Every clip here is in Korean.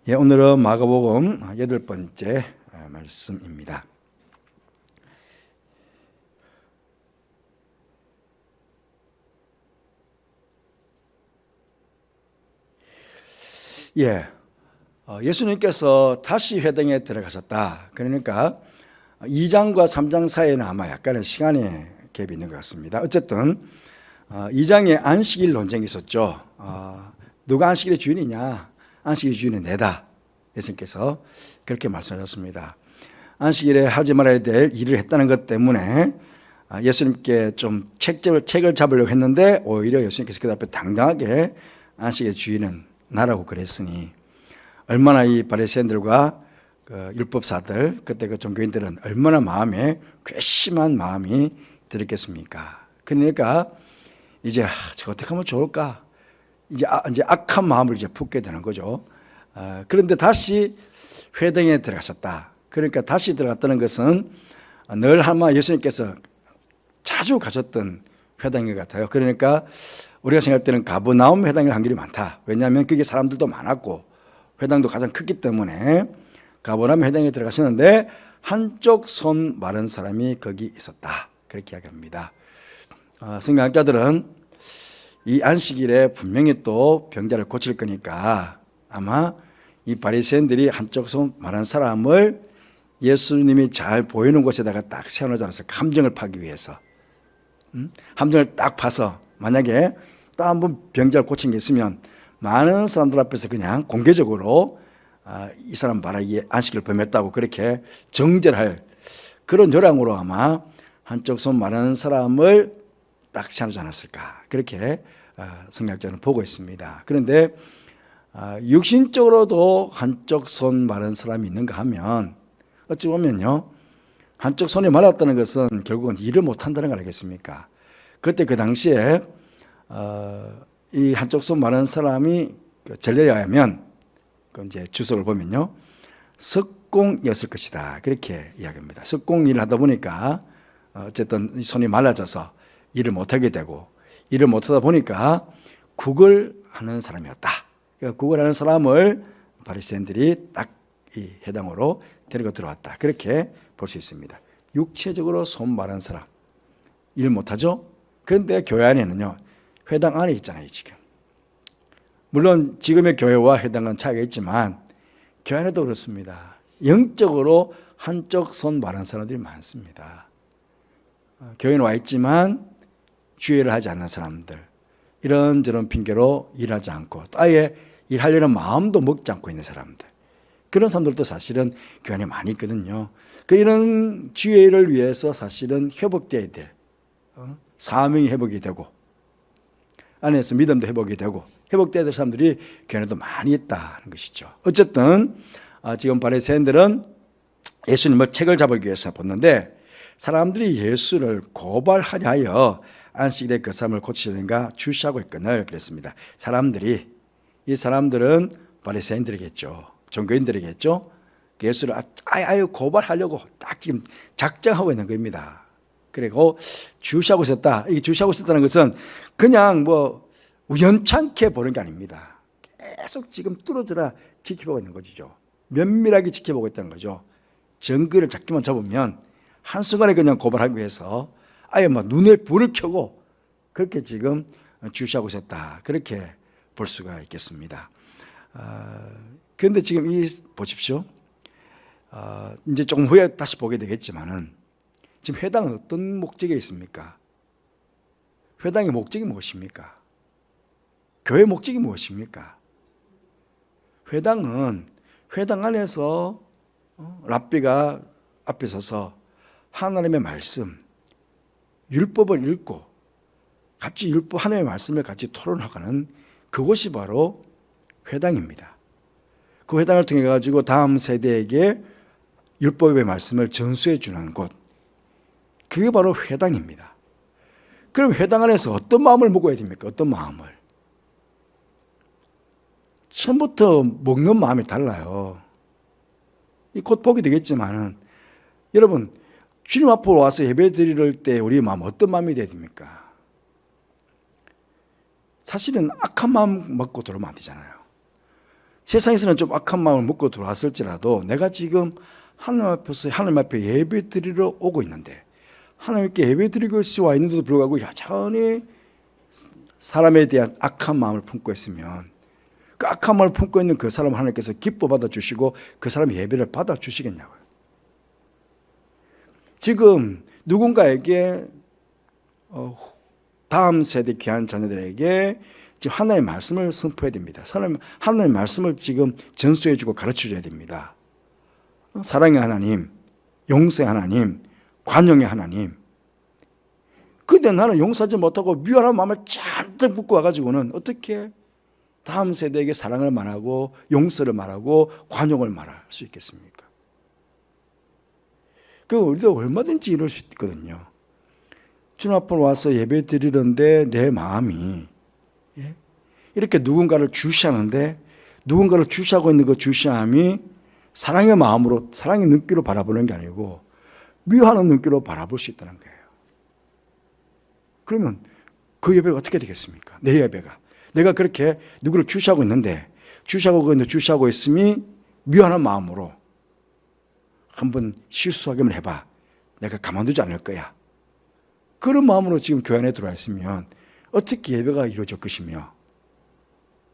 오늘은 마가복음 8번째 말씀입니다. 예수님께서 다시 회당에 들어가셨다. 그러니까 2장과 3장 사이에는 아마 약간의 시간의 갭이 있는 것 같습니다. 어쨌든 2장에 안식일 논쟁이 있었죠. 누가 안식일의 주인이냐? 안식일의 주인은 내다. 예수님께서 그렇게 말씀하셨습니다. 안식일에 하지 말아야 될 일을 했다는 것 때문에 예수님께 좀 책을 잡으려고 했는데 오히려 예수님께서 그 앞에 당당하게 안식일의 주인은 나라고 그랬으니 얼마나 이 바리새인들과 그 율법사들 그때 그 종교인들은 얼마나 마음에 괘씸한 마음이 들었겠습니까? 그러니까 이제 저거 어떻게 하면 좋을까? 이제 악한 마음을 이제 품게 되는 거죠. 그런데 다시 회당에 들어가셨다. 그러니까 다시 들어갔다는 것은 늘 아마 예수님께서 자주 가셨던 회당인 것 같아요. 그러니까 우리가 생각할 때는 가버나움 회당에 간 길이 많다. 왜냐하면 그게 사람들도 많았고 회당도 가장 크기 때문에 가버나움 회당에 들어가시는데 한쪽 손 마른 사람이 거기 있었다. 그렇게 이야기합니다. 성경학자들은 이 안식일에 분명히 또 병자를 고칠 거니까 아마 이 바리새인들이 한쪽 손 마른 사람을 예수님이 잘 보이는 곳에다가 딱 세워놓지 않았어요. 함정을 파기 위해서. 함정을 딱 파서 만약에 또 한번 병자를 고친 게 있으면 많은 사람들 앞에서 그냥 공개적으로 이 사람 봐라, 이 안식일을 범했다고 그렇게 정죄할 그런 요량으로 아마 한쪽 손 마른 사람을 딱 세워놓지 않았을까 그렇게 성경학자는 보고 있습니다. 그런데 육신적으로도 한쪽 손 마른 사람이 있는가 하면 어찌 보면요, 한쪽 손이 말았다는 것은 결국은 일을 못한다는 걸 알겠습니까? 그때 그 당시에 이 한쪽 손 마른 사람이 전례에 의하면 그 이제 주석을 보면요, 석공이었을 것이다 그렇게 이야기합니다. 석공 일을 하다 보니까 어쨌든 손이 말라져서 일을 못하게 되고 일을 못하다 보니까 국을 하는 사람이었다. 그러니까 국을 하는 사람을 바리새인들이 딱 이 회당으로 데리고 들어왔다. 그렇게 볼 수 있습니다. 육체적으로 손 마른 사람, 일 못하죠? 그런데 교회 안에는요, 회당 안에 있잖아요 지금. 물론 지금의 교회와 회당은 차이가 있지만 교회 안에도 그렇습니다. 영적으로 한쪽 손 마른 사람들이 많습니다. 교회는 와 있지만 주의를 하지 않는 사람들, 이런저런 핑계로 일하지 않고 또 아예 일하려는 마음도 먹지 않고 있는 사람들, 그런 사람들도 사실은 교회 안에 많이 있거든요. 이런 주의를 위해서 사실은 회복되어야 될 사명이 회복이 되고 안에서 믿음도 회복이 되고 회복되어야 될 사람들이 교회 안에도 많이 있다는 것이죠. 어쨌든 지금 바리새인들은 예수님을 책을 잡기 위해서 봤는데 사람들이 예수를 고발하려 하여 안식일에 그 사람을 고치려는가 주시하고 있거늘 그랬습니다. 이 사람들은 바리새인들이겠죠. 종교인들이겠죠. 예수를 아예 고발하려고 딱 지금 작정하고 있는 겁니다. 그리고 주시하고 있었다. 이게 주시하고 있었다는 것은 그냥 뭐 우연찮게 보는 게 아닙니다. 계속 지금 뚫어져라 지켜보고 있는 거죠. 면밀하게 지켜보고 있다는 거죠. 증거를 잡기만 잡으면 한순간에 그냥 고발하기 위해서 아예 막 눈에 불을 켜고 그렇게 지금 주시하고 있었다. 그렇게 볼 수가 있겠습니다. 그런데 지금 보십시오. 이제 조금 후에 다시 보게 되겠지만은 지금 회당은 어떤 목적이 있습니까? 회당의 목적이 무엇입니까? 교회의 목적이 무엇입니까? 회당은 회당 안에서 랍비가 앞에 서서 하나님의 말씀, 율법을 읽고 같이 율법 하나님의 말씀을 같이 토론하는 그곳이 바로 회당입니다. 그 회당을 통해 가지고 다음 세대에게 율법의 말씀을 전수해 주는 곳, 그게 바로 회당입니다. 그럼 회당 안에서 어떤 마음을 먹어야 됩니까? 어떤 마음을? 처음부터 먹는 마음이 달라요. 곧 보게 되겠지만은 여러분, 주님 앞으로 와서 예배 드릴 때 우리 마음 어떤 마음이 돼야 됩니까? 사실은 악한 마음 먹고 들어오면 안 되잖아요. 세상에서는 좀 악한 마음을 먹고 들어왔을지라도 내가 지금 하나님 앞에 예배 드리러 오고 있는데, 하나님께 예배 드리고 와 있는데도 불구하고 여전히 사람에 대한 악한 마음을 품고 있으면, 그 악한 마음을 품고 있는 그 사람을 하나님께서 기뻐 받아주시고 그 사람의 예배를 받아주시겠냐고요. 지금 누군가에게 다음 세대 귀한 자녀들에게 지금 하나의 말씀을 선포해야 됩니다. 하나님의 말씀을 지금 전수해주고 가르쳐줘야 됩니다. 사랑의 하나님, 용서의 하나님, 관용의 하나님. 근데 나는 용서하지 못하고 미워하는 마음을 잔뜩 붓고 와가지고는 어떻게 다음 세대에게 사랑을 말하고 용서를 말하고 관용을 말할 수 있겠습니까? 우리도 얼마든지 이럴 수 있거든요. 주님 앞으로 와서 예배 드리는데 내 마음이 이렇게 누군가를 주시하는데, 누군가를 주시하고 있는 그 주시함이 사랑의 마음으로, 사랑의 눈길로 바라보는 게 아니고 미워하는 눈길로 바라볼 수 있다는 거예요. 그러면 그 예배가 어떻게 되겠습니까? 내 예배가, 내가 그렇게 누구를 주시하고 있는데, 주시하고 있음이 미워하는 마음으로 한번 실수하기만 해봐, 내가 가만두지 않을 거야, 그런 마음으로 지금 교회 안에 들어와 있으면 어떻게 예배가 이루어질 것이며.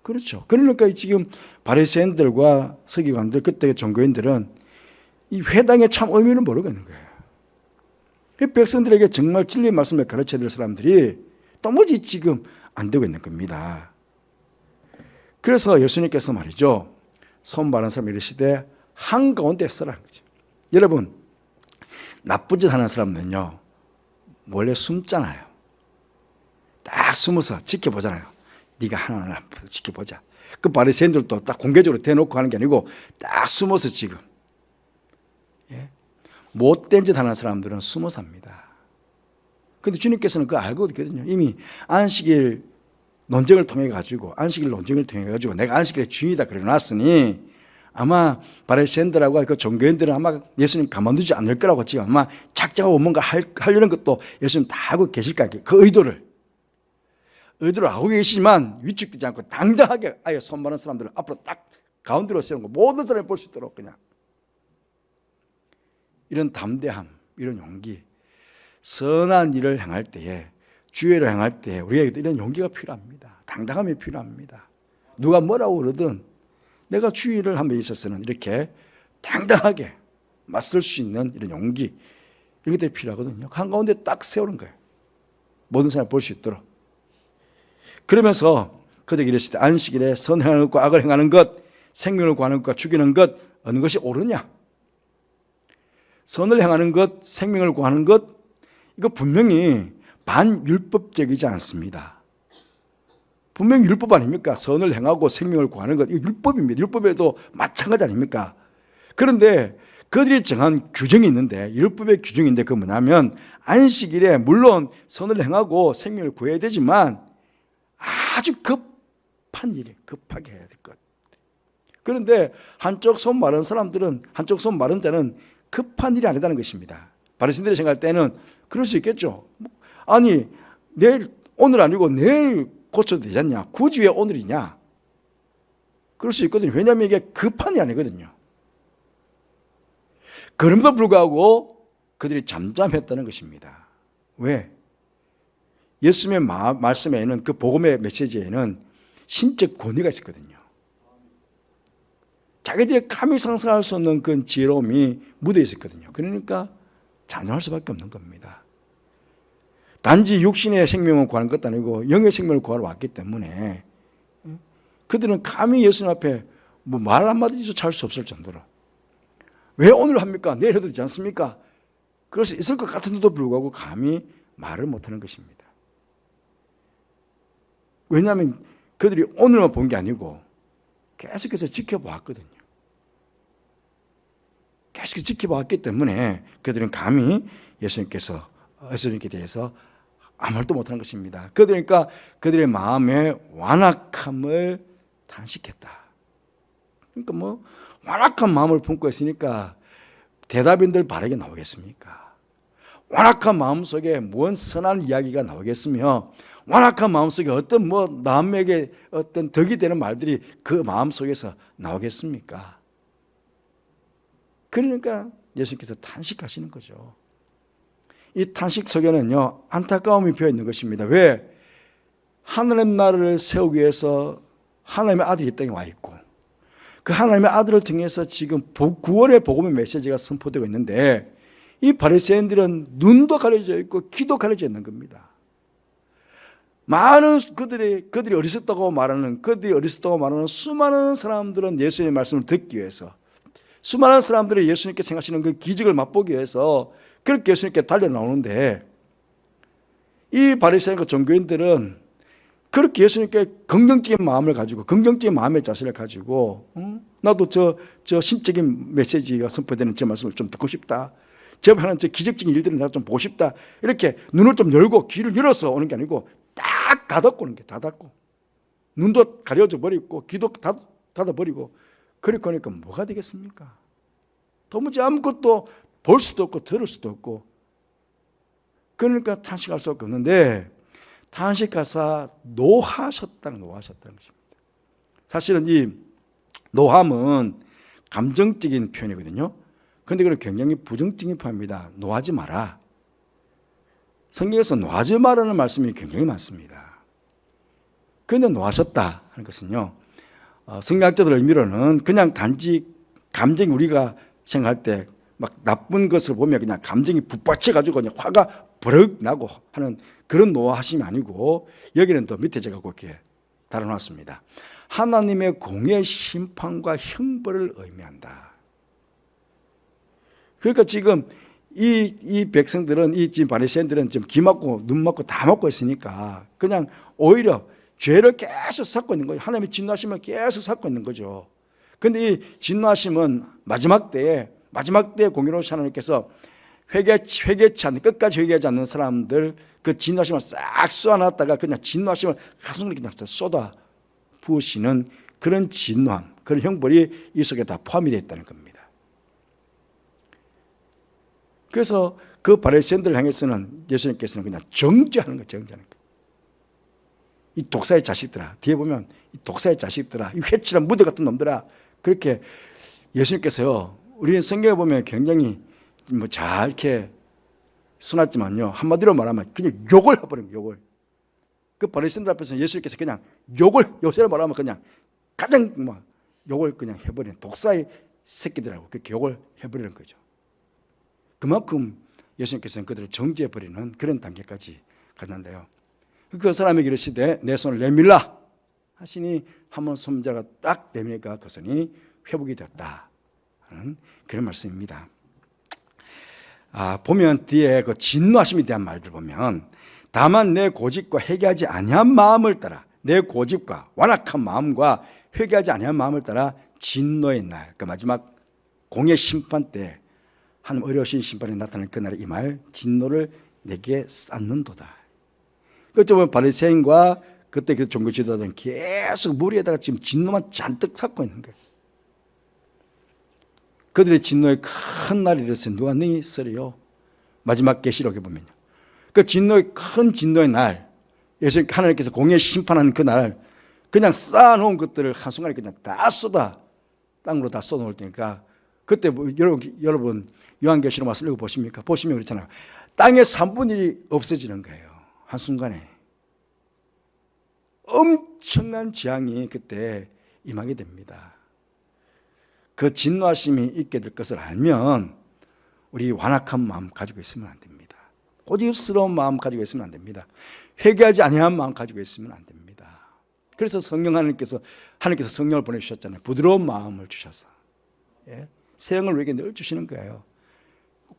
그렇죠. 그러니까 지금 바리새인들과 서기관들, 그때 종교인들은 이 회당의 참 의미를 모르겠는 거예요. 백성들에게 정말 진리의 말씀을 가르쳐야 될 사람들이 도무지 지금 안 되고 있는 겁니다. 그래서 예수님께서 말이죠, 손 바른 사람 이르시되 한가운데 서라는 거죠. 여러분, 나쁜 짓 하는 사람은요 원래 숨잖아요. 딱 숨어서 지켜보잖아요. 네가 하나하나 지켜보자. 그 바리새인들도 딱 공개적으로 대놓고 하는 게 아니고 딱 숨어서 지금, 못된 짓 하는 사람들은 숨어서 합니다. 그런데 주님께서는 그거 알고 있거든요. 이미 안식일 논쟁을 통해 가지고 내가 안식일의 주인이다 그래 놨으니 아마 바리새인들하고 그 종교인들은 아마 예수님 가만두지 않을 거라고 지금 아마 작정하고 뭔가 하려는 것도 예수님 다 알고 계실 거예요. 그 의도를 알고 계시지만 위축되지 않고 당당하게 아예 손 많은 사람들을 앞으로 딱 가운데로 세우고 모든 사람이 볼 수 있도록 그냥 이런 담대함, 이런 용기, 선한 일을 행할 때에, 주의를 행할 때에 우리에게도 이런 용기가 필요합니다. 당당함이 필요합니다. 누가 뭐라고 그러든 내가 주의를 함에 있어서는 이렇게 당당하게 맞설 수 있는 이런 용기, 이런 것들이 필요하거든요. 한가운데 딱 세우는 거예요. 모든 사람이 볼 수 있도록. 그러면서 그들에게 이르시되 안식일에 선행하는 것과 악을 행하는 것, 생명을 구하는 것과 죽이는 것 어느 것이 옳으냐? 선을 행하는 것, 생명을 구하는 것, 이거 분명히 반율법적이지 않습니다. 분명히 율법 아닙니까? 선을 행하고 생명을 구하는 것, 이거 율법입니다. 율법에도 마찬가지 아닙니까? 그런데 그들이 정한 규정이 있는데, 율법의 규정인데 그건 뭐냐면 안식일에 물론 선을 행하고 생명을 구해야 되지만 아주 급한 일이, 급하게 해야 될 것. 그런데 한쪽 손 마른 자는 급한 일이 아니다는 것입니다. 바리새인들이 생각할 때는 그럴 수 있겠죠. 아니 오늘 아니고 내일 고쳐도 되지 않냐, 굳이 왜 오늘이냐, 그럴 수 있거든요. 왜냐하면 이게 급한 일이 아니거든요. 그럼에도 불구하고 그들이 잠잠했다는 것입니다. 왜? 예수님의 말씀에는, 그 복음의 메시지에는 신적 권위가 있었거든요. 자기들이 감히 상상할 수 없는 그 지혜로움이 묻어 있었거든요. 그러니까 잔용할 수밖에 없는 겁니다. 단지 육신의 생명을 구하는 것도 아니고 영의 생명을 구하러 왔기 때문에 그들은 감히 예수님 앞에 뭐 말 한마디조차 할 수 없을 정도로, 왜 오늘 합니까? 내일 해도 되지 않습니까? 그럴 수 있을 것 같은데도 불구하고 감히 말을 못하는 것입니다. 왜냐하면 그들이 오늘만 본 게 아니고 계속해서 지켜보았거든요. 계속 지켜봤기 때문에 그들은 감히 예수님께 대해서 아무 말도 못하는 것입니다. 그러니까 그들의 마음의 완악함을 탄식했다. 그러니까 완악한 마음을 품고 있으니까 대답인들 바르게 나오겠습니까? 완악한 마음속에 뭔 선한 이야기가 나오겠으며 완악한 마음속에 어떤 남에게 어떤 덕이 되는 말들이 그 마음속에서 나오겠습니까? 그러니까 예수님께서 탄식하시는 거죠. 이 탄식 속에는요, 안타까움이 비어 있는 것입니다. 왜? 하나님 나라를 세우기 위해서 하나님의 아들이 이 땅에 와 있고 그 하나님의 아들을 통해서 지금 구원의 복음의 메시지가 선포되고 있는데 이 바리새인들은 눈도 가려져 있고 귀도 가려져 있는 겁니다. 많은 그들이 어리석다고 말하는 수많은 사람들은 예수님의 말씀을 듣기 위해서 수많은 사람들이 예수님께 생각하시는 그 기적을 맛보기 위해서 그렇게 예수님께 달려 나오는데 이 바리새인과 종교인들은 그렇게 예수님께 긍정적인 마음을 가지고 긍정적인 마음의 자세를 가지고 나도 저 신적인 메시지가 선포되는 제 말씀을 좀 듣고 싶다. 제가 하는 저 기적적인 일들을 내가 좀 보고 싶다. 이렇게 눈을 좀 열고 귀를 열어서 오는 게 아니고 딱 닫았고 오는 게 닫았고 눈도 가려져 버리고 귀도 닫아버리고 그렇게 하니까 뭐가 되겠습니까? 도무지 아무것도 볼 수도 없고 들을 수도 없고 그러니까 탄식할 수 없는데 탄식하사 노하셨다는 것입니다. 사실은 이 노함은 감정적인 표현이거든요. 그런데 그건 굉장히 부정적인 표현입니다. 노하지 마라. 성경에서 노하지 마라는 말씀이 굉장히 많습니다. 그런데 노하셨다 하는 것은요, 성경학자들 의미로는 그냥 단지 감정이 우리가 생각할 때 막 나쁜 것을 보면 그냥 감정이 북받쳐가지고 그냥 화가 버럭 나고 하는 그런 노하심이 아니고 여기는 또 밑에 제가 그렇게 달아놨습니다. 하나님의 공의 심판과 형벌을 의미한다. 그러니까 지금 이 백성들은 지금 바리새인들은 지금 귀 막고 눈 막고 다 막고 있으니까 그냥 오히려 죄를 계속 쌓고 있는 거예요. 하나님의 진노하심을 계속 쌓고 있는 거죠. 그런데 이 진노하심은 마지막 때에 공의로우신 하나님께서 회개치 않는 끝까지 회개하지 않는 사람들 그 진노하심을 싹 쏘아놨다가 그냥 진노하심을 하수는 그냥 쏟아 부으시는 그런 진노함, 그런 형벌이 이 속에 다 포함이 되어 있다는 겁니다. 그래서 그 바리새인들을 향해서는 예수님께서는 그냥 정죄하는 거예요. 정죄하는 거예요. 이 독사의 자식들아, 뒤에 보면 이 독사의 자식들아, 이 회칠한 무대 같은 놈들아, 그렇게 예수님께서요, 우리는 성경에 보면 굉장히 잘 이렇게 순하지만요, 한마디로 말하면 그냥 욕을 해버린 거예요. 욕을. 그 바리새인들 앞에서 예수님께서 그냥 요새로 말하면 그냥 가장 욕을 그냥 해버리는 독사의 새끼들하고 그렇게 욕을 해버리는 거죠. 그만큼 예수님께서는 그들을 정죄해버리는 그런 단계까지 갔는데요. 그 사람에게 이르시되 내 손을 내밀라 하시니 한번 손자가 딱 내미니까 그 손이 회복이 되었다 하는 그런 말씀입니다. 보면 뒤에 그 진노하심에 대한 말들 보면 다만 내 고집과 회개하지 아니한 마음을 따라 내 고집과 완악한 마음과 회개하지 아니한 마음을 따라 진노의 날, 그 마지막 공의 심판 때 하나님 어려우신 심판이 나타날 그날에 이 말 진노를 내게 쌓는도다. 그렇죠. 바리새인과 그때 그 종교 지도자들은 계속 머리에다가 지금 진노만 잔뜩 쌓고 있는 거예요. 그들의 진노의 큰 날이 이르렀어요. 누가 능히 쓰리요? 마지막 계시록에 보면요. 그 진노의 큰 진노의 날, 예수 하나님께서 공의 심판하는 그 날, 그냥 쌓아놓은 것들을 한순간에 그냥 다 쏟아 땅으로 다 쏟아놓을 테니까 그때 여러분 요한계시록 말씀 읽어보십니까? 보시면 그렇잖아요. 땅의 3분의 1이 없어지는 거예요. 한순간에. 엄청난 재앙이 그때 임하게 됩니다. 그 진노하심이 있게 될 것을 알면 우리 완악한 마음 가지고 있으면 안 됩니다. 고집스러운 마음 가지고 있으면 안 됩니다. 회개하지 아니한 마음 가지고 있으면 안 됩니다. 그래서 성령 하나님께서 성령을 보내주셨잖아요. 부드러운 마음을 주셔서 새 영을 우리에게 늘 주시는 거예요.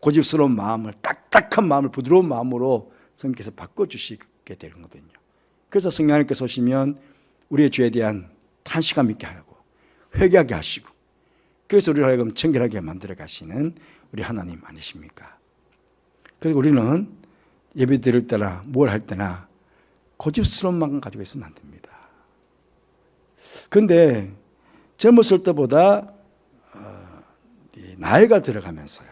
고집스러운 마음을, 딱딱한 마음을 부드러운 마음으로 성령께서 바꿔주시게 되는 거거든요. 그래서 성령 하나님께서 오시면 우리의 죄에 대한 탄식감 있게 하고 회개하게 하시고 그래서 우리를 하여금 정결하게 만들어 가시는 우리 하나님 아니십니까? 그래서 우리는 예배 드릴 때나 뭘 할 때나 고집스러운 마음 가지고 있으면 안 됩니다. 그런데 젊었을 때보다 나이가 들어가면서요,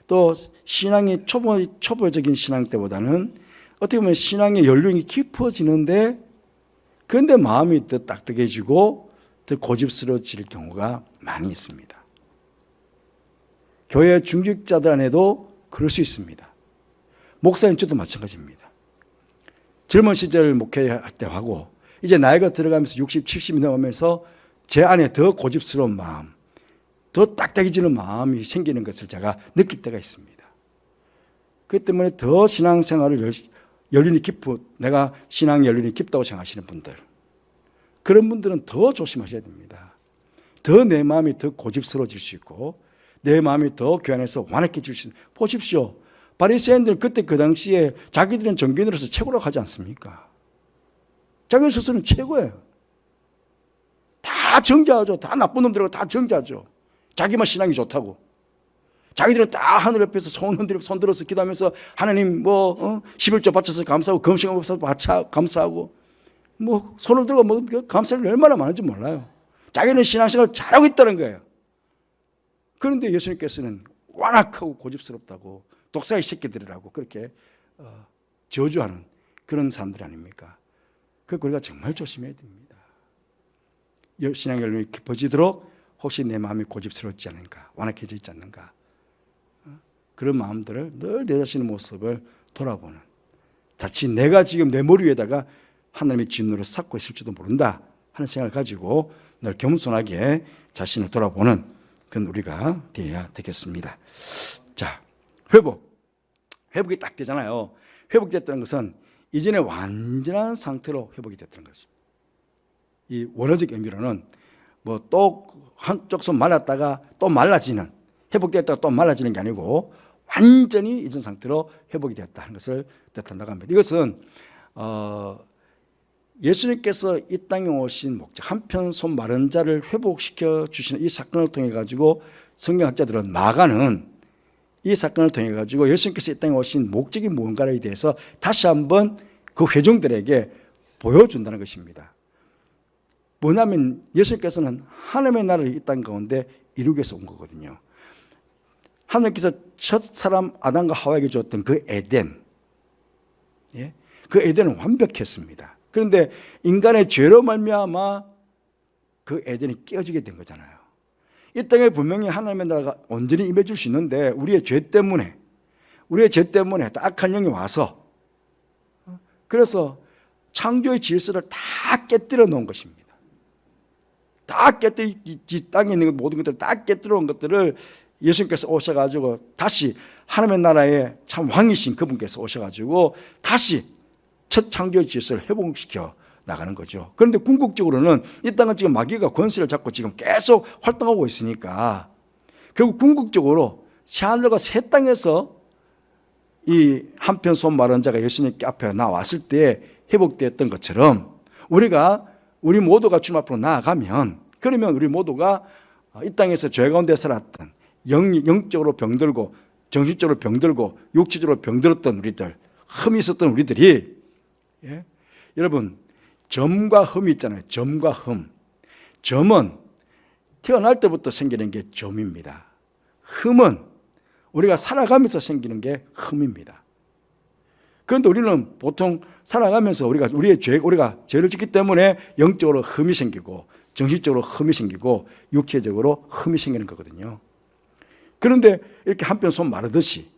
또 신앙이 초보적인 신앙 때보다는 어떻게 보면 신앙의 연륜이 깊어지는데 그런데 마음이 더 딱딱해지고 더 고집스러워질 경우가 많이 있습니다. 교회 중직자들 안에도 그럴 수 있습니다. 목사님 저도 마찬가지입니다. 젊은 시절 목회할 때하고 이제 나이가 들어가면서 60, 70이 넘으면서 제 안에 더 고집스러운 마음, 더 딱딱해지는 마음이 생기는 것을 제가 느낄 때가 있습니다. 그렇기 때문에 더 신앙생활을 연륜이 깊고 내가 신앙 연륜이 깊다고 생각하시는 분들, 그런 분들은 더 조심하셔야 됩니다. 더 내 마음이 더 고집스러워질 수 있고 내 마음이 더 교회 안에서 완악해질 수 있는. 보십시오. 바리새인들 그때 그 당시에 자기들은 정교인으로서 최고라고 하지 않습니까? 자기 스스로는 최고예요. 다 정죄하죠. 다 나쁜 놈들하고 다 정죄하죠. 자기만 신앙이 좋다고. 자기들은 다 하늘 옆에서 손 들어서 기도하면서 하나님 11조 바쳐서 감사하고 금식하고 감사하고 손을 들고 감사할 일 얼마나 많은지 몰라요. 자기는 신앙생활을 잘하고 있다는 거예요. 그런데 예수님께서는 완악하고 고집스럽다고 독사의 새끼들이라고 그렇게 저주하는 그런 사람들 아닙니까? 그러니까 우리가 정말 조심해야 됩니다. 신앙 연륜이 깊어지도록 혹시 내 마음이 고집스럽지 않은가, 완악해져 있지 않는가, 그런 마음들을 늘 내 자신의 모습을 돌아보는, 자칫 내가 지금 내 머리 위에다가 하나님의 진노를 쌓고 있을지도 모른다 하는 생각을 가지고 늘 겸손하게 자신을 돌아보는 그건 우리가 되어야 되겠습니다. 자, 회복이 딱 되잖아요. 회복됐다는 것은 이전에 완전한 상태로 회복이 됐다는 거죠. 이 원어적 의미로는 또 한쪽 손 말랐다가 또 말라지는, 회복됐다가 또 말라지는 게 아니고 완전히 이전 상태로 회복이 되었다 하는 것을 뜻한다고 합니다. 이것은 예수님께서 이 땅에 오신 목적, 한편 손 마른 자를 회복시켜 주시는 이 사건을 통해 가지고 성경학자들은 마가는 이 사건을 통해 가지고 예수님께서 이 땅에 오신 목적이 무언가에 대해서 다시 한번 그 회중들에게 보여준다는 것입니다. 뭐냐면 예수님께서는 하나님의 나라를 이 땅 가운데 이루기 위해서 온 거거든요. 하나님께서 첫 사람 아담과 하와에게 주었던 그 에덴, 그 에덴은 완벽했습니다. 그런데 인간의 죄로 말미암아 그 에덴이 깨어지게 된 거잖아요. 이 땅에 분명히 하나님의 나라가 온전히 임해줄 수 있는데 우리의 죄 때문에 악한 영이 와서, 그래서 창조의 질서를 다 깨뜨려 놓은 것입니다. 다 깨뜨려, 이 땅에 있는 모든 것들을 다 깨뜨려 놓은 것들을 예수님께서 오셔가지고 다시 하나님의 나라의 참 왕이신 그분께서 오셔가지고 다시 첫 창조의 질서를 회복시켜 나가는 거죠. 그런데 궁극적으로는 이 땅은 지금 마귀가 권세를 잡고 지금 계속 활동하고 있으니까 결국 궁극적으로 새하늘과 새 땅에서 이 한편 손 마른 자가 예수님 앞에 나왔을 때 회복되었던 것처럼 우리 모두가 주님 앞으로 나아가면, 그러면 우리 모두가 이 땅에서 죄 가운데 살았던 영적으로 병들고 정신적으로 병들고 육체적으로 병들었던 우리들, 흠이 있었던 우리들이, 여러분 점과 흠이 있잖아요. 점과 흠. 점은 태어날 때부터 생기는 게 점입니다. 흠은 우리가 살아가면서 생기는 게 흠입니다. 그런데 우리는 보통 살아가면서 우리가 죄를 짓기 때문에 영적으로 흠이 생기고 정신적으로 흠이 생기고 육체적으로 흠이 생기는 거거든요. 그런데 이렇게 한편 손 마르듯이,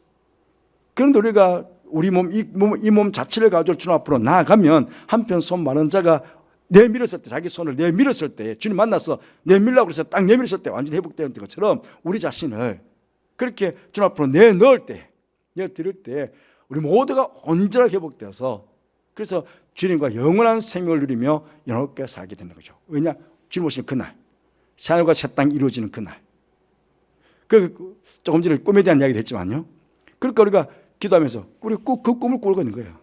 그런데 우리가 우리 이 몸 자체를 가지고 주님 앞으로 나아가면 한편 손 마른 자가 내밀었을 때, 자기 손을 내밀었을 때, 주님 만나서 내밀라고 해서 딱 내밀었을 때 완전히 회복되는 것처럼 우리 자신을 그렇게 주님 앞으로 내드릴 때 우리 모두가 온전하게 회복되어서, 그래서 주님과 영원한 생명을 누리며 영원하게 살게 되는 거죠. 왜냐? 주님 오시는 그날, 새하늘과 새 땅이 이루어지는 그날. 조금 전에 꿈에 대한 이야기도 했지만요. 그러니까 우리가 기도하면서 우리 꼭 그 꿈을 꾸고 있는 거예요.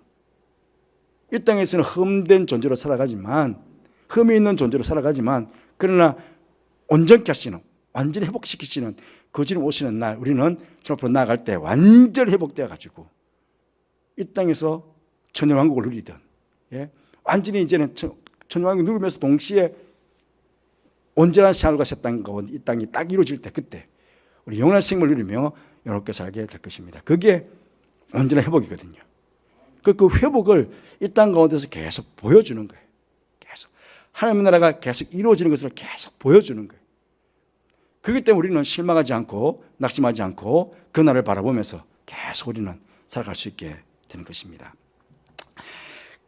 이 땅에서는 흠된 존재로 살아가지만, 흠이 있는 존재로 살아가지만, 그러나 온전케 하시는, 완전히 회복시키시는 그 주님 오시는 날, 우리는 주님 앞으로 나아갈 때 완전히 회복되어 가지고 이 땅에서 천년왕국을 누리든, 완전히 이제는 천년왕국을 누리면서 동시에 온전한 새하늘과 새 땅 가운데 이 땅이 딱 이루어질 때, 그때 우리 영원한 생명을 누리며 이렇게 살게 될 것입니다. 그게 온전한 회복이거든요. 그 회복을 이 땅 가운데서 계속 보여주는 거예요. 계속 하나님의 나라가 계속 이루어지는 것을 계속 보여주는 거예요. 그렇기 때문에 우리는 실망하지 않고 낙심하지 않고 그 날을 바라보면서 계속 우리는 살아갈 수 있게 되는 것입니다.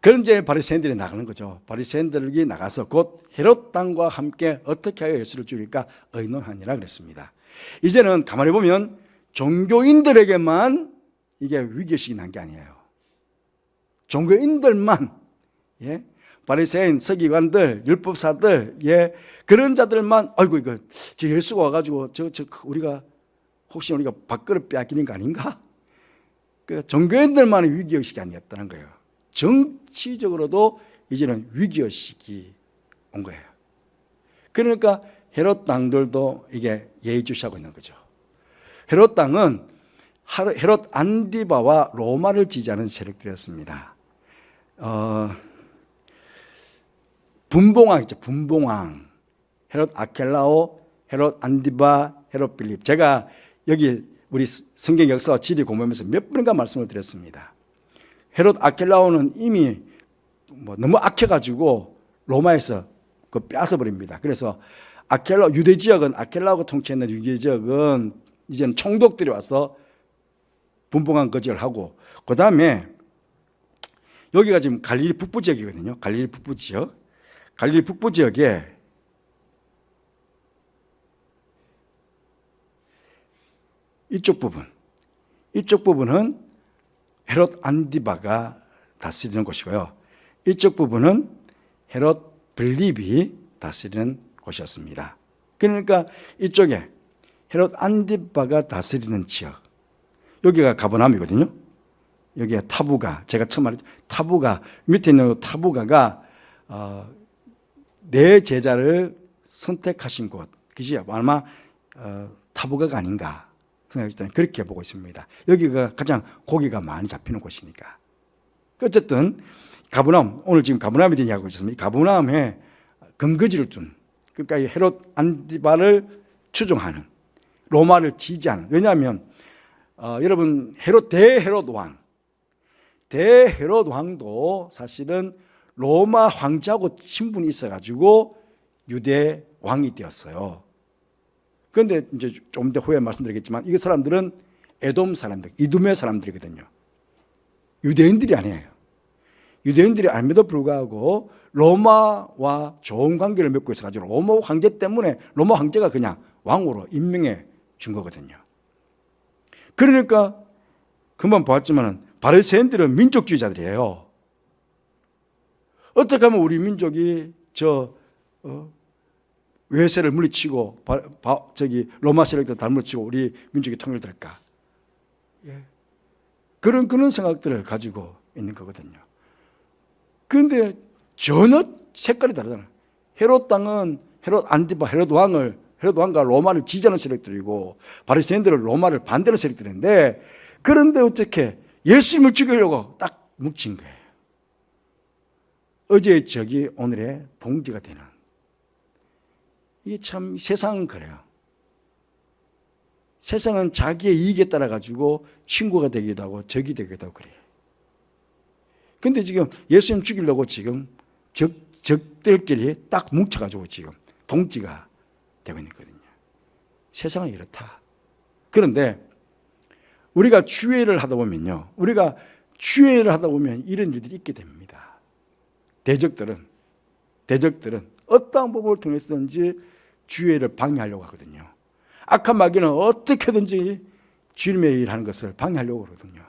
그런 이제 바리새인들이 나가는 거죠. 바리새인들이 나가서 곧 헤롯 왕과 함께 어떻게 하여 예수를 죽일까 의논하니라 그랬습니다. 이제는 가만히 보면 종교인들에게만 이게 위기의식이 난 게 아니에요. 종교인들만, 예? 바리새인, 서기관들, 율법사들, 예, 그런 자들만, 아이고 이거 저 예수가 와가지고 우리가 혹시 우리가 밥그릇 빼앗기는 거 아닌가? 그 종교인들만의 위기의식이 아니었다는 거예요. 정치적으로도 이제는 위기의식이 온 거예요. 그러니까 헤롯 왕들도 이게 예의주시하고 있는 거죠. 헤롯 왕은 헤롯 안디바와 로마를 지지하는 세력들이었습니다. 분봉왕 있죠. 분봉왕. 헤롯 아켈라오, 헤롯 안디바, 헤롯 빌립. 제가 여기 우리 성경 역사와 지리 공부하면서 몇 번인가 말씀을 드렸습니다. 헤롯 아켈라오는 이미 너무 악해가지고 로마에서 그 빼앗아버립니다. 그래서 유대 지역은 아켈라오가 통치했는 유대 지역은 이제는 총독들이 와서 분봉왕 거지를 하고, 그 다음에 여기가 지금 갈릴리 북부 지역이거든요. 갈릴리 북부 지역. 갈릴리 북부 지역에 이쪽 부분은 헤롯 안디바가 다스리는 곳이고요. 이쪽 부분은 헤롯 빌립이 다스리는 곳이었습니다. 그러니까 이쪽에 헤롯 안디바가 다스리는 지역, 여기가 가버나움이거든요. 여기가 타부가, 제가 처음 말했죠. 타부가, 밑에 있는 타부가가 내 제자를 선택하신 곳, 그것이 아마 타부가가 아닌가 생각할 때는 그렇게 보고 있습니다. 여기가 가장 고기가 많이 잡히는 곳이니까. 어쨌든 가버나움, 오늘 지금 가버나움에 대한 이야기하고 있습니다. 가버나움에 근거지를 둔, 그러니까 헤롯 안디바를 추종하는, 로마를 지지하는. 왜냐하면 여러분 대헤롯 왕도 사실은 로마 황제하고 친분이 있어가지고 유대 왕이 되었어요. 그런데 이제 좀 더 후에 말씀드리겠지만 이 사람들은 에돔 사람들, 이두메 사람들이거든요. 유대인들이 아니에요. 유대인들이 아님에도 불구하고 로마와 좋은 관계를 맺고 있어가지고 로마 황제 때문에 로마 황제가 그냥 왕으로 임명해 준 거거든요. 그러니까 금방 보았지만 바리새인들은 민족주의자들이에요. 어떻게 하면 우리 민족이 외세를 물리치고 로마 세력들 다 물리치고 우리 민족이 통일될까? 예. 그런 생각들을 가지고 있는 거거든요. 그런데 전혀 색깔이 다르잖아요. 헤롯 왕은 헤롯 안디바, 헤롯 왕과 로마를 지지하는 세력들이고 바리새인들은 로마를 반대하는 세력들인데, 그런데 어떻게 예수님을 죽이려고 딱 뭉친 거예요. 어제의 적이 오늘의 동지가 되는. 이게 참 세상은 그래요. 세상은 자기의 이익에 따라 가지고 친구가 되기도 하고 적이 되기도 하고 그래요. 근데 지금 예수님 죽이려고 지금 적들끼리 딱 뭉쳐가지고 지금 동지가 되고 있는 거거든요. 세상은 이렇다. 그런데 우리가 주의를 하다 보면요, 이런 일들이 있게 됩니다. 대적들은 어떠한 방법을 통해서든지 주의를 방해하려고 하거든요. 악한 마귀는 어떻게든지 주님의 일하는 것을 방해하려고 하거든요.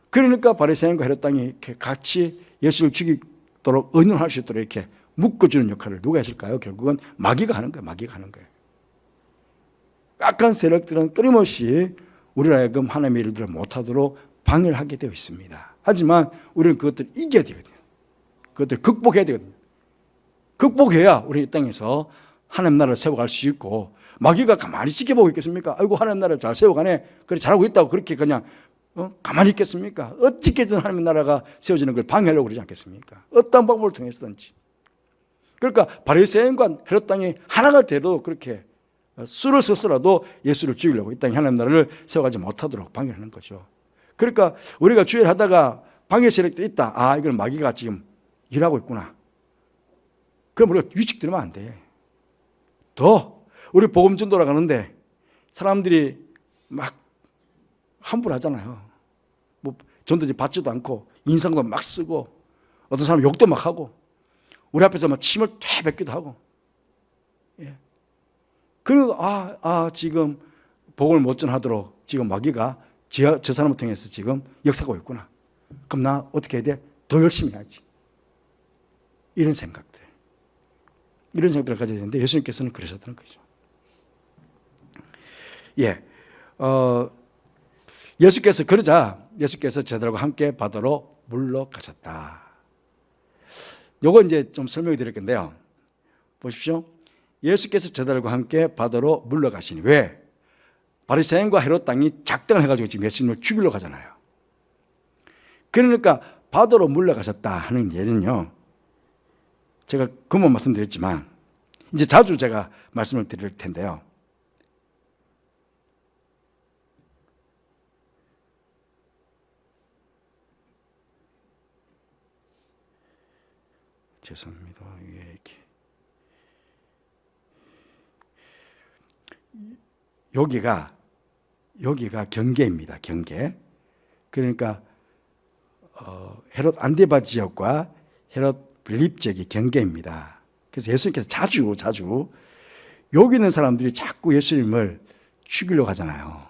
그러니까 바리새인과 헤롯 왕이 이렇게 같이 예수를 죽이도록 의논할 수 있도록 이렇게 묶어주는 역할을 누가 했을까요? 결국은 마귀가 하는 거예요. 악한 세력들은 끊임없이 우리로 하여금 하나님의 일들을 못하도록 방해를 하게 되어 있습니다. 하지만 우리는 그것들을 이겨야 되거든요. 그것들을 극복해야 되거든요. 극복해야 우리 이 땅에서 하나님 나라를 세워갈 수 있고, 마귀가 가만히 지켜보고 있겠습니까? 아이고 하나님 나라를 잘 세워가네, 그래 잘하고 있다고 그렇게 그냥 가만히 있겠습니까? 어떻게든 하나님 나라가 세워지는 걸 방해하려고 그러지 않겠습니까? 어떤 방법을 통해서든지. 그러니까 바리새인과 헤롯 왕이 하나가 돼도 그렇게 수를 써서라도 예수를 죽이려고 이 땅에 하나님 나라를 세워가지 못하도록 방해하는 거죠. 그러니까 우리가 주일하다가 방해 세력들이 있다. 아, 이건 마귀가 지금 일하고 있구나. 그럼 우리가 위축되면 안 돼. 더 우리 복음 전도로 가는데 사람들이 막 함부로 하잖아요. 뭐 전도지 받지도 않고 인상도 막 쓰고 어떤 사람 욕도 막 하고 우리 앞에서 막 침을 퇴 뱉기도 하고. 예. 지금 복음을 못 전하도록 지금 마귀가 저 사람을 통해서 지금 역사하고 있구나. 그럼 나 어떻게 해야 돼? 더 열심히 해야지. 이런 생각들을 가져야 되는데 예수님께서는 그러셨다는 거죠. 예, 예수께서 그러자 예수께서 제자들과 함께 바다로 물러가셨다. 요거 이제 좀 설명해 드릴 건데요. 보십시오. 예수께서 제자들과 함께 바다로 물러가시니 왜? 바리새인과 헤롯 땅이 작당을 해가지고 지금 예수님을 죽이려 가잖아요. 그러니까 바다로 물러가셨다 하는 예는요. 제가 그만 말씀드렸지만 이제 자주 제가 말씀을 드릴 텐데요. 죄송합니다. 이게 이렇게 여기가 경계입니다. 경계. 그러니까 헤롯 안디바 지역과 헤롯 빌립 지역이 경계입니다. 그래서 예수님께서 자주 여기 있는 사람들이 자꾸 예수님을 죽이려고 하잖아요.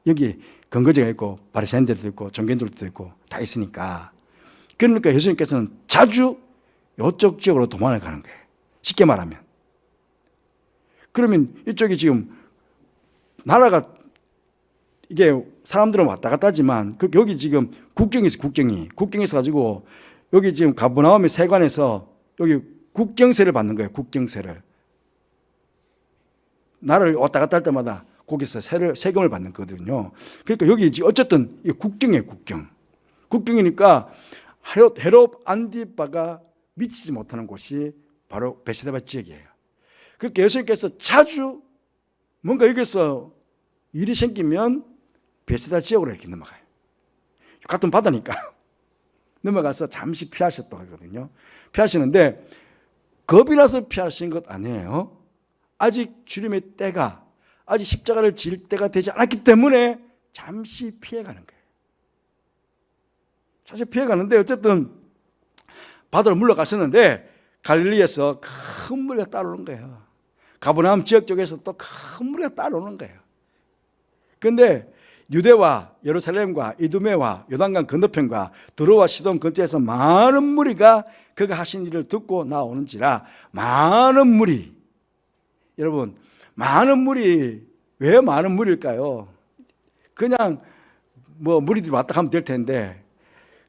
여기 근거지가 있고 바리새인들도 있고 종교인들도 있고 다 있으니까. 그러니까 예수님께서는 자주 이쪽 지역으로 도망을 가는 거예요. 쉽게 말하면. 그러면 이쪽이 지금 나라가 이게 사람들은 왔다 갔다 하지만 여기 지금 국경이 있어. 국경이 있어가지고 여기 지금 가버나움의 세관에서 여기 국경세를 받는 거예요. 국경세를. 나라를 왔다 갔다 할 때마다 거기서 세금을 받는 거거든요. 그러니까 여기 어쨌든 국경이에요. 국경이니까 헤롯 안디바가 미치지 못하는 곳이 바로 베세다 지역이에요. 그러니까 예수님께서 자주 뭔가 여기서 일이 생기면 베세다 지역으로 이렇게 넘어가요. 같은 바다니까 넘어가서 잠시 피하셨다고 하거든요. 피하시는데 겁이 나서 피하신 것 아니에요. 아직 주님의 때가, 아직 십자가를 질 때가 되지 않았기 때문에 잠시 피해가는 거예요. 잠시 피해가는데 어쨌든 바다로 물러가셨는데 갈릴리에서 큰 무리가 따라오는 거예요. 가버나움 지역 쪽에서 또 큰 무리가 따라오는 거예요. 그런데 유대와 예루살렘과 이두메와 요단강 건너편과 두로와 시돈 근처에서 많은 무리가 그가 하신 일을 듣고 나오는지라 많은 무리. 여러분, 많은 무리, 왜 많은 무리일까요? 그냥 뭐 무리들이 왔다 가면 될 텐데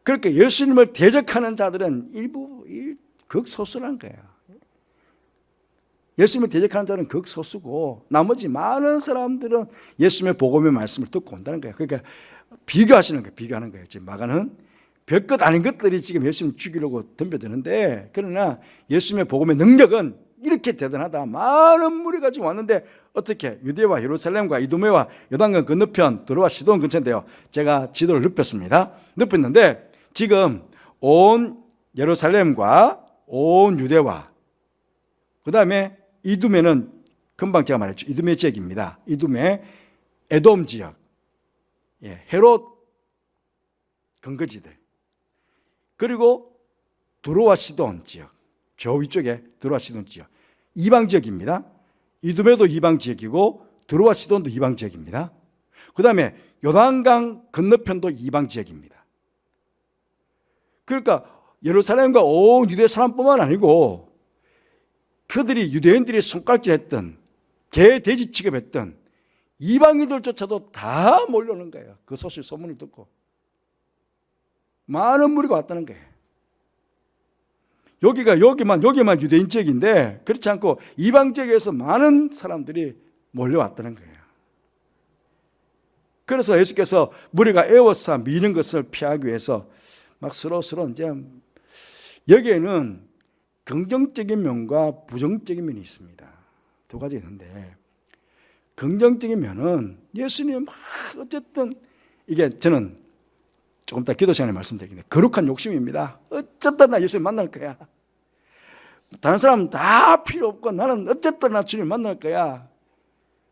그렇게 예수님을 대적하는 자들은 극소수라는 거예요. 예수님을 대적하는 자는 극소수고 나머지 많은 사람들은 예수님의 복음의 말씀을 듣고 온다는 거예요. 그러니까 비교하는 거예요. 지금 마가는 별것 아닌 것들이 지금 예수님을 죽이려고 덤벼드는데 그러나 예수님의 복음의 능력은 이렇게 대단하다. 많은 무리가 지금 왔는데 어떻게 유대와 예루살렘과 이두메와 요단강 건너편 두로와 시돈 근처인데요. 제가 지도를 눕혔는데 지금 온 예루살렘과 온 유대와 그 다음에 이두메는 금방 제가 말했죠. 이두메 지역입니다. 이두메 에돔 지역, 헤롯 근거지들, 그리고 두로와 시돈 지역, 저 위쪽에 두로와 시돈 지역, 이방 지역입니다. 이두메도 이방 지역이고 두로와 시돈도 이방 지역입니다. 그 다음에 요단강 건너편도 이방 지역입니다. 그러니까 예루살렘과 온 유대 사람뿐만 아니고 그들이 유대인들이 손가락질했던 개 돼지 취급했던 이방인들조차도 다 몰려오는 거예요. 그 소문을 듣고 많은 무리가 왔다는 거예요. 여기만 유대인 지역인데 그렇지 않고 이방 지역에서 많은 사람들이 몰려왔다는 거예요. 그래서 예수께서 무리가 에워싸 미는 것을 피하기 위해서 막 서로 이제 여기에는 긍정적인 면과 부정적인 면이 있습니다. 두 가지 있는데 긍정적인 면은 예수님이 막 어쨌든 이게 저는 조금 이따 기도 시간에 말씀드리겠는데 거룩한 욕심입니다. 어쨌든 나 예수님 만날 거야. 다른 사람 다 필요 없고 나는 어쨌든 나 주님 만날 거야.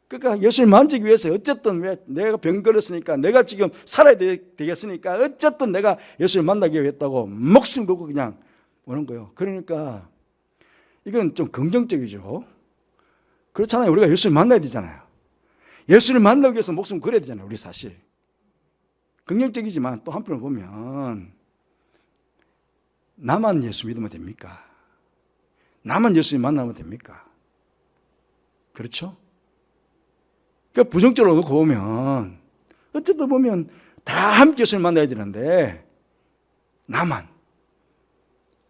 그러니까 예수님 만지기 위해서 어쨌든 왜 내가 병 걸었으니까 내가 지금 살아야 되겠으니까 어쨌든 내가 예수님 만나기 위해 했다고 목숨 걸고 그냥 오는 거예요. 그러니까 이건 좀 긍정적이죠. 그렇잖아요. 우리가 예수님 만나야 되잖아요. 예수님 만나기 위해서 목숨 걸어야 되잖아요. 우리 사실. 긍정적이지만 또 한편으로 보면 나만 예수 믿으면 됩니까? 나만 예수님 만나면 됩니까? 그렇죠? 그러니까 부정적으로 놓고 보면 어쨌든 보면 다 함께 예수님 만나야 되는데 나만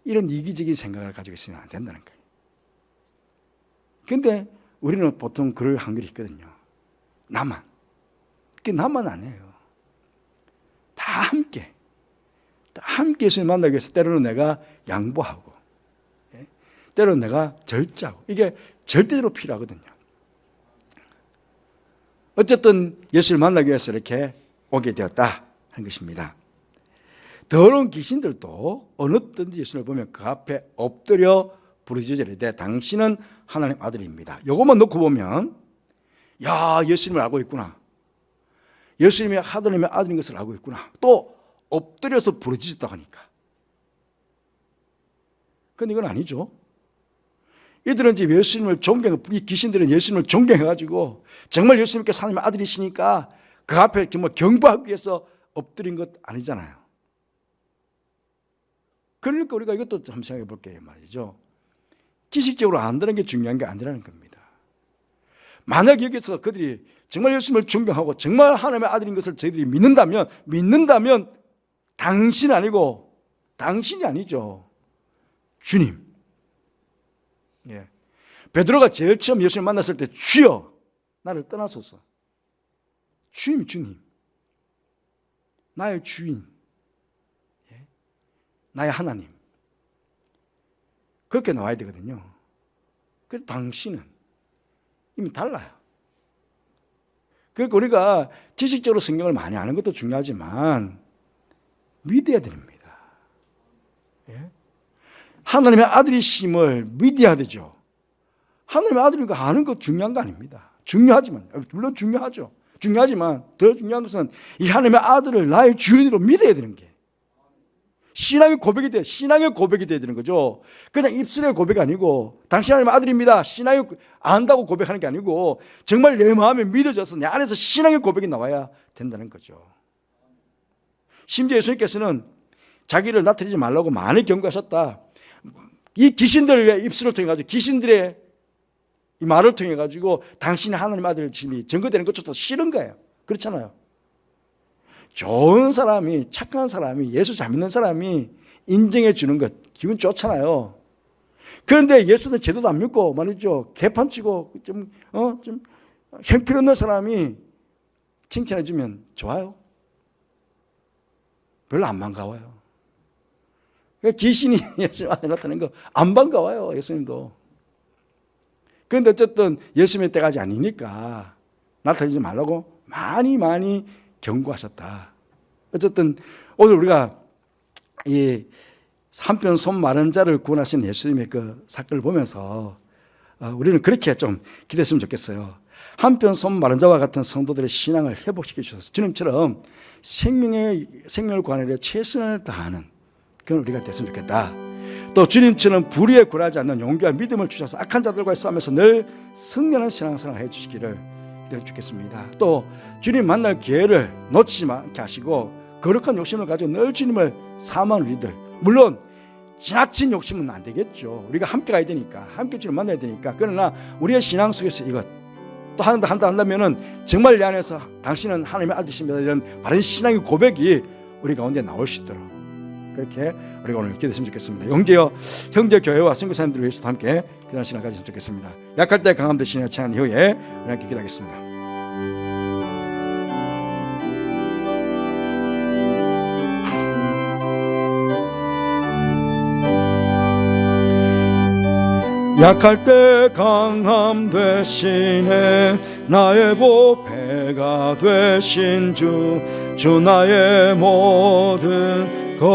이런 이기적인 생각을 가지고 있으면 안 된다는 거예요. 그런데 우리는 보통 그럴 확률이 있거든요. 나만. 그게 나만 안 해요. 다 함께 예수님 만나기 위해서 때로는 내가 양보하고 때로는 내가 절제하고 이게 절대적으로 필요하거든요. 어쨌든 예수를 만나기 위해서 이렇게 오게 되었다 하는 것입니다. 더러운 귀신들도 어느 때든지 예수를 보면 그 앞에 엎드려 부르짖으려 이르되 당신은 하나님 아들입니다. 이것만 놓고 보면 야, 예수님을 알고 있구나. 예수님이 하나님의 아들인 것을 알고 있구나. 또 엎드려서 부르짖었다고 하니까. 그런데 이건 아니죠. 이들은 지금 예수님을 이 귀신들은 예수님을 존경해가지고 정말 예수님께서 하나님의 아들이시니까 그 앞에 정말 경배하기 위해서 엎드린 것 아니잖아요. 그러니까 우리가 이것도 한번 생각해 볼게요 말이죠. 지식적으로 안다는 게 중요한 게 아니라는 겁니다. 만약 여기서 그들이 정말 예수님을 존경하고 정말 하나님의 아들인 것을 저희들이 믿는다면 당신이 아니죠. 주님. 예. 베드로가 제일 처음 예수님 만났을 때 주여 나를 떠나소서. 주님. 나의 주인. 예. 나의 하나님. 그렇게 나와야 되거든요. 그래서 당신은 이미 달라요. 그러니까 우리가 지식적으로 성경을 많이 아는 것도 중요하지만 믿어야 됩니다. 예? 하나님의 아들이심을 믿어야 되죠. 하나님의 아들이니까 아는 것 중요한 거 아닙니다. 중요하지만 물론 중요하죠. 중요하지만 더 중요한 것은 이 하나님의 아들을 나의 주인으로 믿어야 되는 게 신앙의 고백이 돼야 되는 거죠. 그냥 입술의 고백이 아니고 당신 하나님의 아들입니다. 신앙이 안다고 고백하는 게 아니고 정말 내 마음에 믿어져서 내 안에서 신앙의 고백이 나와야 된다는 거죠. 심지어 예수님께서는 자기를 나타내지 말라고 많이 경고하셨다. 이 귀신들의 입술을 통해 가지고 귀신들의 이 말을 통해 가지고 당신이 하나님 아들을 증거되는 것조차 싫은 거예요. 그렇잖아요. 좋은 사람이 착한 사람이 예수 잘 믿는 사람이 인정해 주는 것 기분 좋잖아요. 그런데 예수는 제대로 안 믿고 말이죠. 개판치고 좀 형편없는 사람이 칭찬해 주면 좋아요. 별로 안 반가워요. 귀신이 예수님 앞에 나타나는 거 안 반가워요. 예수님도. 그런데 어쨌든 예수님의 때가 아직 아니니까 나타내지 말라고 많이 경고하셨다. 어쨌든 오늘 우리가 이 한편 손 마른 자를 구원하신 예수님의 그 사건을 보면서 우리는 그렇게 좀 기도했으면 좋겠어요. 한편 손 마른 자와 같은 성도들의 신앙을 회복시켜 주셔서 주님처럼 생명을 구하는 데 최선을 다하는 그런 우리가 됐으면 좋겠다. 또 주님처럼 불의에 굴하지 않는 용기와 믿음을 주셔서 악한 자들과의 싸움에서 늘 승리하는 신앙생활을 해주시기를 기도하겠습니다. 또 주님 만날 기회를 놓치지 않게 하시고 거룩한 욕심을 가지고 늘 주님을 사모하는 우리들, 물론 지나친 욕심은 안 되겠죠. 우리가 함께 가야 되니까, 함께 주님 만나야 되니까. 그러나 우리의 신앙 속에서 이것 또 한다면은 정말 내 안에서 당신은 하나님의 아들이십니다 이런 바른 신앙의 고백이 우리 가운데 나올 수 있도록 그렇게 우리가 오늘 기도했으면 좋겠습니다. 형제 교회와 선교사님들을 위해서도 함께 기도하는 시간을 가졌으면 좋겠습니다. 약할 때 강함 되시는 찬양 이후에 우리 함께 기도하겠습니다. 약할 때 강함 되시네. 나의 보배가 되신 주 나의 모든 것.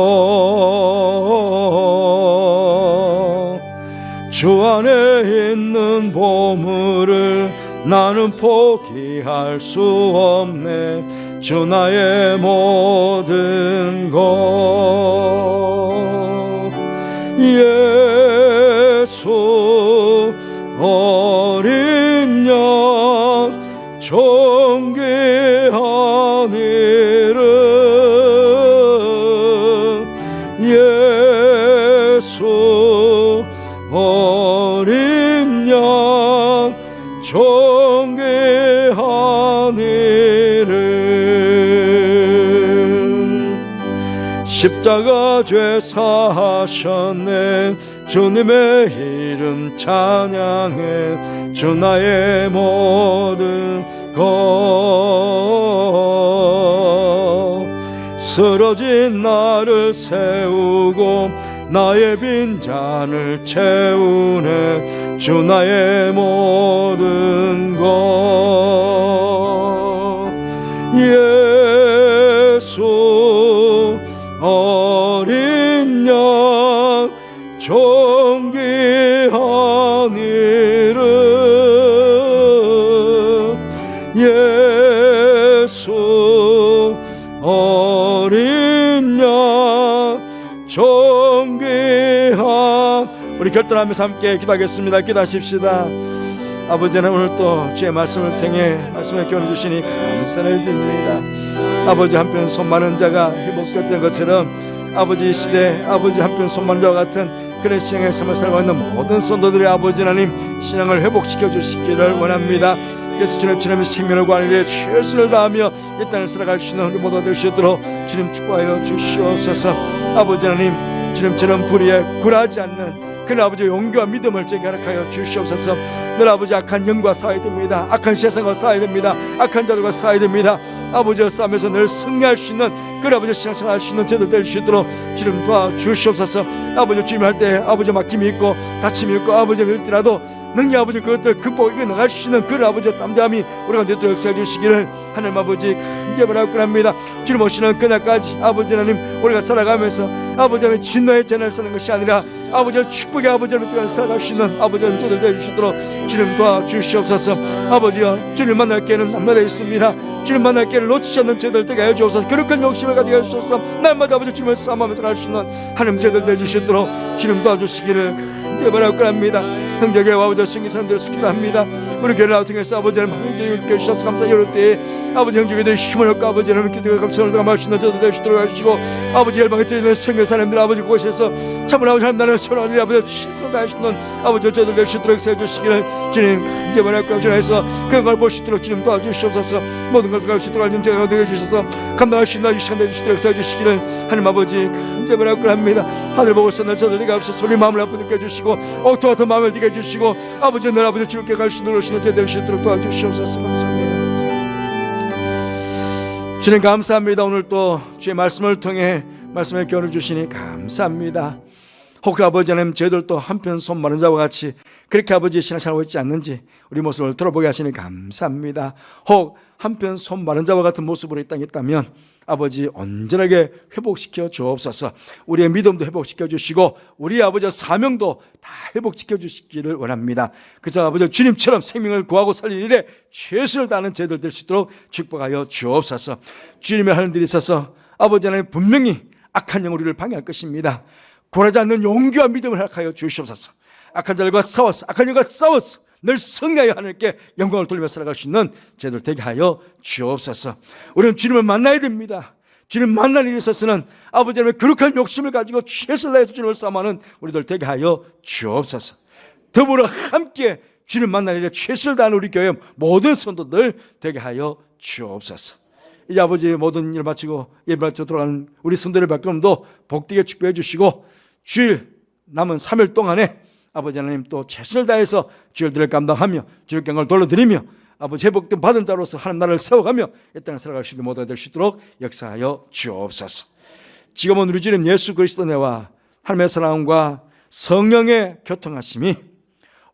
주 안에 있는 보물을 나는 포기할 수 없네. 주 나의 모든 것. 예수 어린 양 존귀한 이름. 예수 어린 양 존귀한 이름. 십자가 죄 사하셨네. 주님의 이름 찬양해. 주 나의 모든 것. 쓰러진 나를 세우고 나의 빈잔을 채우네. 주 나의 모든 것. 예수 어린 양 존귀한 이름. 예수 어린 양 존귀한. 우리 결단하면서 함께 기도하겠습니다. 기도하십시다. 아버지는 오늘 또 주의 말씀을 통해 말씀을 교훈해 주시니 감사를 드립니다. 아버지 한편 손 많은 자가 회복됐던 것처럼 아버지 시대 아버지 한편 손 많은 자와 같은 그런 신앙의 삶을 살고 있는 모든 성도들의 아버지 하나님 신앙을 회복시켜 주시기를 원합니다. 그래서 주님처럼 생명을 구하는 최선을 다하며 이 땅을 살아갈 수 있는 우리 모두가 될 수 있도록 주님 축복하여 주시옵소서. 아버지 하나님 주님처럼 불의에 굴하지 않는 그런 아버지 용기와 믿음을 제게 허락하여 주시옵소서. 늘 아버지 악한 영과 싸워야 됩니다. 악한 세상과 싸워야 됩니다. 악한 자들과 싸워야 됩니다. 아버지와 싸움에서 늘 승리할 수 있는 그런 아버지 신앙생활 할 수 있는 저들 될 수 있도록 주님 도와주시옵소서. 아버지 주님 할 때 아버지 막힘이 있고 다침이 있고 아버지 일지라도 능히 아버지 그것들을 극복 이겨나갈 수 있는 그런 아버지 담대함이 우리가 되도록 역사해 주시기를 하나님 아버지 크게 바라옵니다. 주님 오시는 그날까지 아버지 하나님 우리가 살아가면서 아버지 하나님 진노의 전을 쓰는 것이 아니라 아버지 축복의 아버지 하나님 살아갈 수 있는 아버지 하나님 저들 될 수 있도록 주님 도와주시옵소서. 아버지여 주님 만날 기회는 남마다 있습니다. 주님 만날 기회를 놓치지 않는 저들 되게 해 주옵소서. 그렇게 욕심을 가지게 하소서. 날마다 아버지 주님을 싸움하면서 갈 수 있는 하나님 저들 될 수 있도록 주님 도와주시기를 크게 바라옵니다. 형제교회 아버지 승리 사람들을 숙기도 합니다. 우리 교회를 통해서 아버지 하나님 함께 해주셔서 감사해요. 이럴 때 아버지 형제교회들의 힘을 얻고 아버지 하나님 기도를 감사를 담을 수 있는 저도 될 수 있도록 하시고 아버지 열방에 뛰는 성교 사람들 아버지 곳에서 참을 아버지 하나님 나라를 선언하는 아버지 실수를 할 수 있는 아버지 저도 될 수 있도록 해서 해주시기를 주님 이제 바라옵고 전해서 그런 걸 볼 수 있도록 주님 도와주시옵소서. 모든 것을 갈 수 있도록 하는 제가 얻게 해주셔서 감당할 수 있는 시간 내주시도록 해서 해주시기를 하나님 아버지 이제 바라옵고 합니다. 하늘 보고 있는 저들 내가 없어 소리 마음을 아프게 해주시고 옥토 같은 마음을 되게 해주시고 아버지 늘 아버지 주님께 갈 수 있는 제대로 될 수 있도록 도와주시옵소서. 감사합니다. 주님 감사합니다. 오늘 또 주의 말씀을 통해 말씀을 교훈을 주시니 감사합니다. 혹 아버지 하나님 저희들도 한편 손 마른 자와 같이 그렇게 아버지 신앙생활하고 있지 않는지 우리 모습을 돌아보게 하시니 감사합니다. 혹 한편 손 마른 자와 같은 모습으로 이 땅에 있다면 아버지 온전하게 회복시켜 주옵소서. 우리의 믿음도 회복시켜 주시고 우리 아버지의 사명도 다 회복시켜 주시기를 원합니다. 그래서 아버지 주님처럼 생명을 구하고 살리는 일에 최선을 다하는 저희들 될 수 있도록 축복하여 주옵소서. 주님의 하는 일이 있어서 아버지 하나님 분명히 악한 영 우리를 방해할 것입니다. 굴하지 않는 용기와 믿음을 허락하여 주시옵소서. 악한 자들과 싸워서 악한 영과 싸워서 늘 승리하여 하나님께 영광을 돌리며 살아갈 수 있는 저희들 되게 하여 주옵소서. 우리는 주님을 만나야 됩니다. 주님 만날 일에 있어서는 아버지 하나님의 거룩한 욕심을 가지고 최선을 다해서 주님을 싸움하는 우리들 되게 하여 주옵소서. 더불어 함께 주님 만날 일에 최선을 다하는 우리 교회 모든 성도들 되게 하여 주옵소서. 이제 아버지 모든 일 마치고 예배를 돌아가는 우리 성도들 밖에도 복되게 축복해 주시고 주일 남은 3일 동안에 아버지 하나님 또 최선을 다해서 주일들을 감당하며 주님께 영광을 돌려드리며 아버지 회복된 받은 자로서 하나님 나라를 세워가며 이 땅을 살아갈 수 있는 모두가 될 수 있도록 역사하여 주옵소서. 지금은 우리 주님 예수 그리스도 내와 하나님의 사랑과 성령의 교통하심이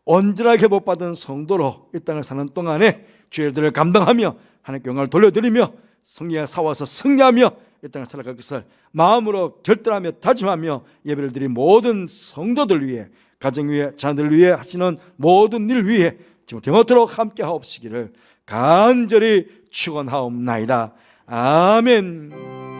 온전하게 복받은 성도로 이 땅을 사는 동안에 주의 일들을 감당하며 하나님께 영광을 돌려드리며 성령의 사와서 승리하며 이 땅을 살아갈 것을 마음으로 결단하며 다짐하며 예배를 드린 모든 성도들 위해, 가정 위해, 자녀들 위해 하시는 모든 일 위해 지금 영원토록 함께 하옵시기를 간절히 축원하옵나이다. 아멘.